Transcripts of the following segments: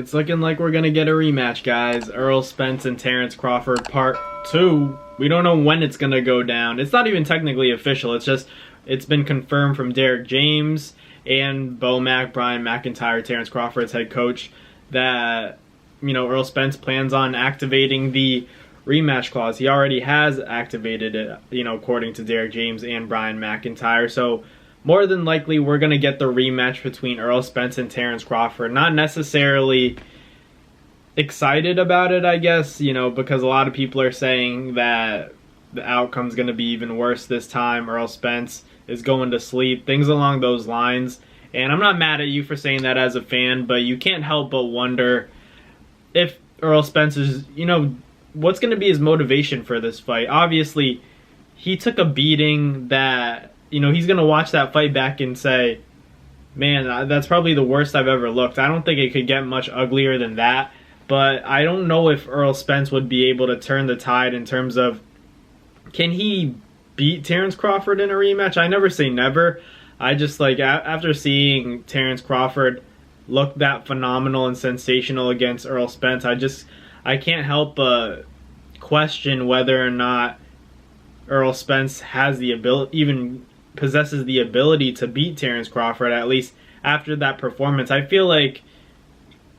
It's looking like we're gonna get a rematch, guys. Errol Spence and Terence Crawford Part 2. We don't know when it's gonna go down. It's not even technically official. It's been confirmed from Derek James and Brian McIntyre, Terence Crawford's head coach, that Errol Spence plans on activating the rematch clause. He already has activated it, according to Derek James and Brian McIntyre. So more than likely, we're going to get the rematch between Errol Spence and Terence Crawford. Not necessarily excited about it, I guess, because a lot of people are saying that the outcome's going to be even worse this time. Errol Spence is going to sleep, things along those lines. And I'm not mad at you for saying that as a fan, but you can't help but wonder if Errol Spence is, what's going to be his motivation for this fight. Obviously, he took a beating that he's going to watch that fight back and say, man, that's probably the worst I've ever looked. I don't think it could get much uglier than that. But I don't know if Errol Spence would be able to turn the tide in terms of, can he beat Terence Crawford in a rematch? I never say never. I just, after seeing Terence Crawford look that phenomenal and sensational against Errol Spence, I can't help but question whether or not Errol Spence has the ability, even possesses the ability to beat Terence Crawford, at least after that performance. I feel like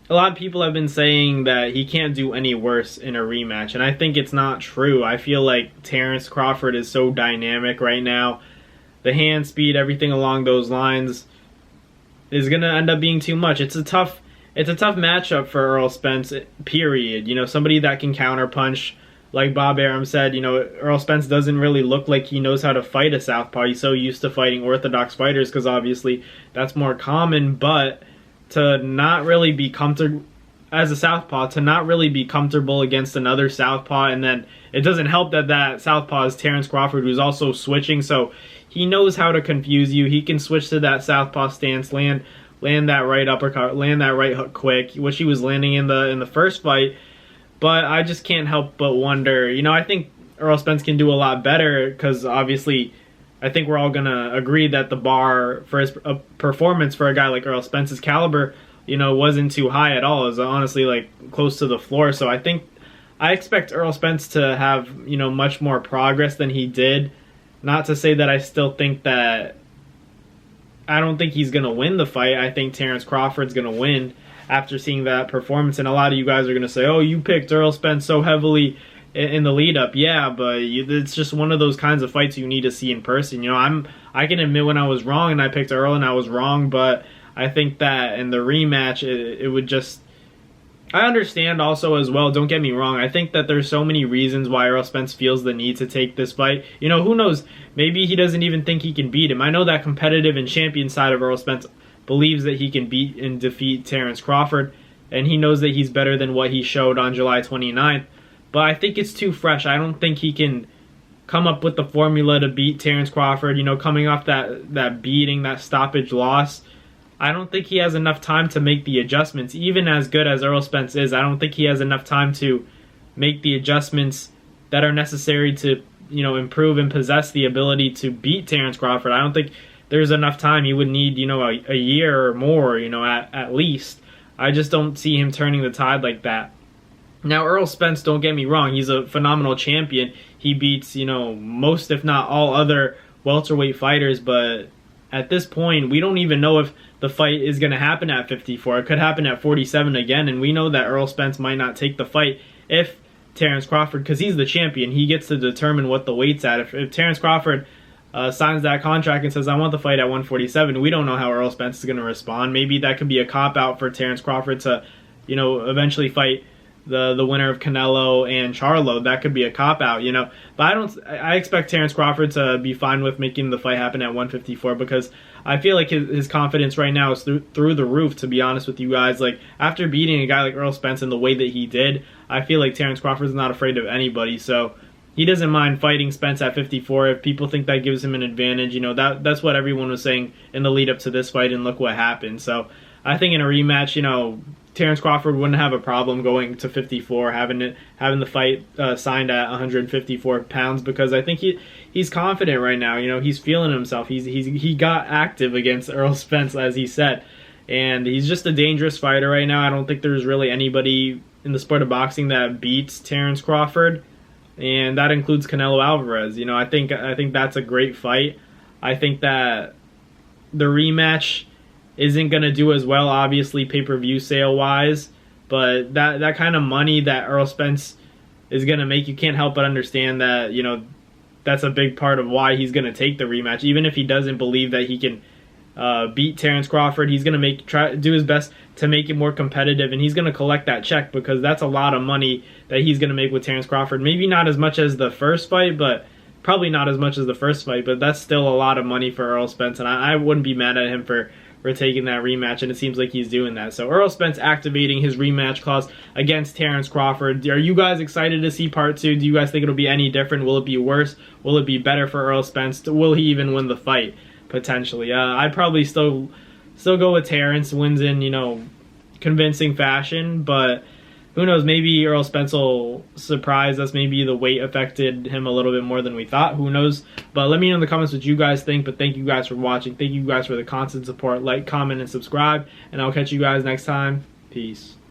a lot of people have been saying that he can't do any worse in a rematch, and I think it's not true. I feel like Terence Crawford is so dynamic right now. The hand speed, everything along those lines is going to end up being too much. It's a tough matchup for Errol Spence, period. Somebody that can counterpunch. Like Bob Arum said, Errol Spence doesn't really look like he knows how to fight a southpaw. He's so used to fighting orthodox fighters because obviously that's more common. But to not really be comfortable as a southpaw, to not really be comfortable against another southpaw, and then it doesn't help that southpaw is Terence Crawford, who's also switching. So he knows how to confuse you. He can switch to that southpaw stance, land that right uppercut, land that right hook quick, which he was landing in the first fight. But I just can't help but wonder, I think Errol Spence can do a lot better because obviously I think we're all going to agree that the bar for his performance for a guy like Errol Spence's caliber, wasn't too high at all. It was honestly close to the floor. So I expect Errol Spence to have, much more progress than he did. Not to say that I still think that I don't think he's going to win the fight. I think Terence Crawford's going to win after seeing that performance. And a lot of you guys are going to say, oh, you picked Errol Spence so heavily in the lead up. Yeah, but it's just one of those kinds of fights you need to see in person. I can admit when I was wrong and I picked Errol and I was wrong, but I think that in the rematch it would just, I understand also as well, don't get me wrong, I think that there's so many reasons why Errol Spence feels the need to take this fight. Who knows, maybe he doesn't even think he can beat him. I know that competitive and champion side of Errol Spence believes that he can beat and defeat Terence Crawford, and he knows that he's better than what he showed on July 29th. But I think it's too fresh. I don't think he can come up with the formula to beat Terence Crawford, coming off that beating, that stoppage loss. I don't think he has enough time to make the adjustments. Even as good as Errol Spence is, I don't think he has enough time to make the adjustments that are necessary to, improve and possess the ability to beat Terence Crawford. I don't think there's enough time. He would need, a year or more, at least. I just don't see him turning the tide like that. Now, Errol Spence, don't get me wrong, he's a phenomenal champion. He beats, most, if not all, other welterweight fighters, but at this point, we don't even know if the fight is going to happen at 54. It could happen at 47 again, and we know that Errol Spence might not take the fight if Terence Crawford, because he's the champion, he gets to determine what the weight's at. If Terence Crawford signs that contract and says, I want the fight at 147, we don't know how Errol Spence is going to respond. Maybe that could be a cop-out for Terence Crawford to, eventually fight the winner of Canelo and Charlo. That could be a cop-out, But I expect Terence Crawford to be fine with making the fight happen at 154 because I feel like his confidence right now is through the roof, to be honest with you guys. After beating a guy like Errol Spence in the way that he did, I feel like Terence Crawford's not afraid of anybody, so he doesn't mind fighting Spence at 54 if people think that gives him an advantage. That's what everyone was saying in the lead up to this fight, and look what happened. So I think in a rematch, Terence Crawford wouldn't have a problem going to 54, having the fight signed at 154 pounds, because I think he's confident right now. He's feeling himself. He got active against Errol Spence, as he said. and he's just a dangerous fighter right now. I don't think there's really anybody in the sport of boxing that beats Terence Crawford, and that includes Canelo Alvarez. You know, I think that's a great fight. I think that the rematch isn't going to do as well, obviously, pay-per-view sale-wise, but that kind of money that Errol Spence is going to make, you can't help but understand that, you know, that's a big part of why he's going to take the rematch. Even if he doesn't believe that he can beat Terence Crawford, he's going to try do his best to make it more competitive, and he's going to collect that check, because that's a lot of money that he's going to make with Terence Crawford. Maybe not as much as the first fight, but probably not as much as the first fight, but that's still a lot of money for Errol Spence, and I wouldn't be mad at him for taking that rematch, and it seems like he's doing that. So Errol Spence activating his rematch clause against Terence Crawford. Are you guys excited to see part 2? Do you guys think it'll be any different? Will it be worse? Will it be better for Errol Spence? Will he even win the fight, potentially? I'd probably still go with Terence. Wins in, you know, convincing fashion, but who knows, maybe Errol Spence will surprise us. Maybe the weight affected him a little bit more than we thought. Who knows? But let me know in the comments what you guys think. But thank you guys for watching. Thank you guys for the constant support. Like, comment, and subscribe. And I'll catch you guys next time. Peace.